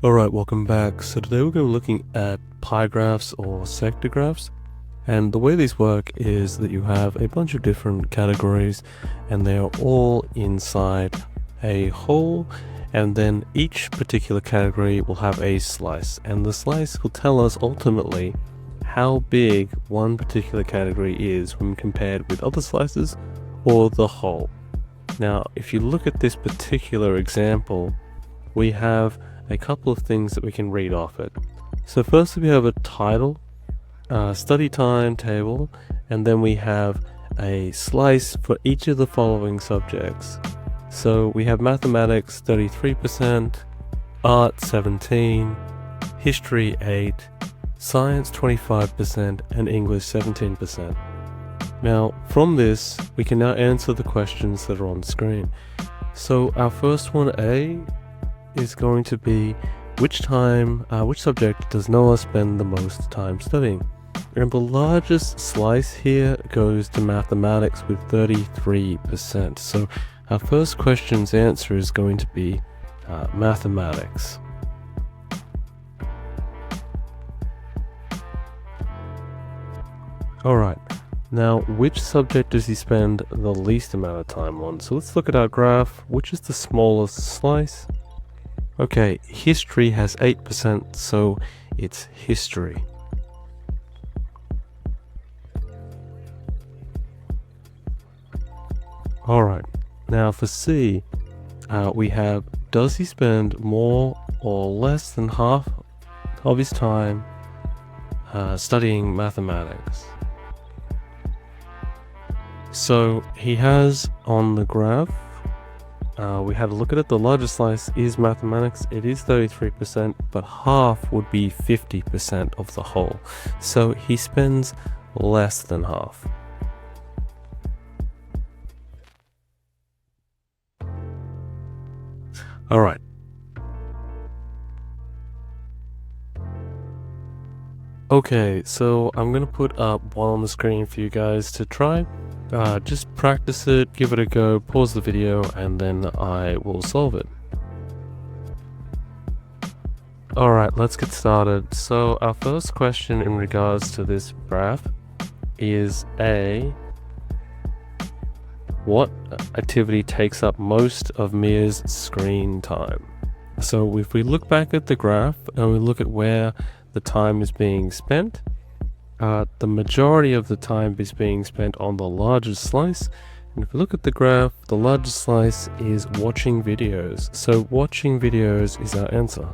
Alright, welcome back. So today we're going to be looking at pie graphs or sector graphs. And the way these work is that you have a bunch of different categories and they are all inside a hole, and then each particular category will have a slice, and the slice will tell us ultimately how big one particular category is when compared with other slices or the whole. Now if you look at this particular example, we have a couple of things that we can read off it. So first we have a title, study time table, and then we have a slice for each of the following subjects. So we have mathematics 33%, art 17%, history 8%, science 25%, and English 17%. Now from this we can now answer the questions that are on screen. So our first one, A, is going to be which subject does Noah spend the most time studying? And the largest slice here goes to mathematics with 33%. So our first question's answer is going to be mathematics. Alright, now which subject does he spend the least amount of time on? So let's look at our graph. Which is the smallest slice? Okay, history has 8%, so it's history. Alright, now for C, we have, does he spend more or less than half of his time studying mathematics? So he has on the graph, we had a look at it, the largest slice is mathematics, it is 33%, but half would be 50% of the whole. So he spends less than half. Alright. Okay, so I'm gonna put up one on the screen for you guys to try. Just practice it, give it a go, pause the video, and then I will solve it. Alright, let's get started. So our first question in regards to this graph is A, what activity takes up most of Mia's screen time? So if we look back at the graph and we look at where the time is being spent, the majority of the time is being spent on the largest slice, and if we look at the graph, the largest slice is watching videos. So watching videos is our answer.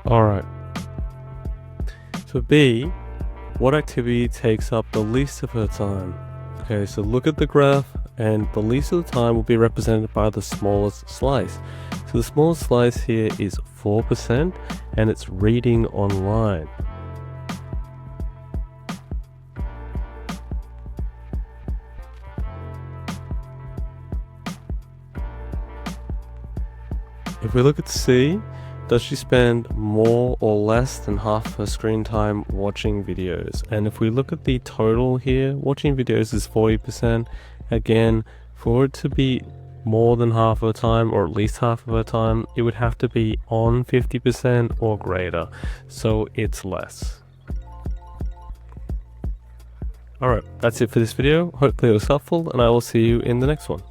Alright. For B, what activity takes up the least of her time? Okay, so look at the graph, and the least of the time will be represented by the smallest slice. So the smallest slice here is 4%, and it's reading online. If we look at C, does she spend more or less than half her screen time watching videos? And if we look at the total here, watching videos is 40%. Again, for it to be more than half of the time, or at least half of the time, it would have to be on 50% or greater. So it's less. Alright, that's it for this video. Hopefully it was helpful, and I will see you in the next one.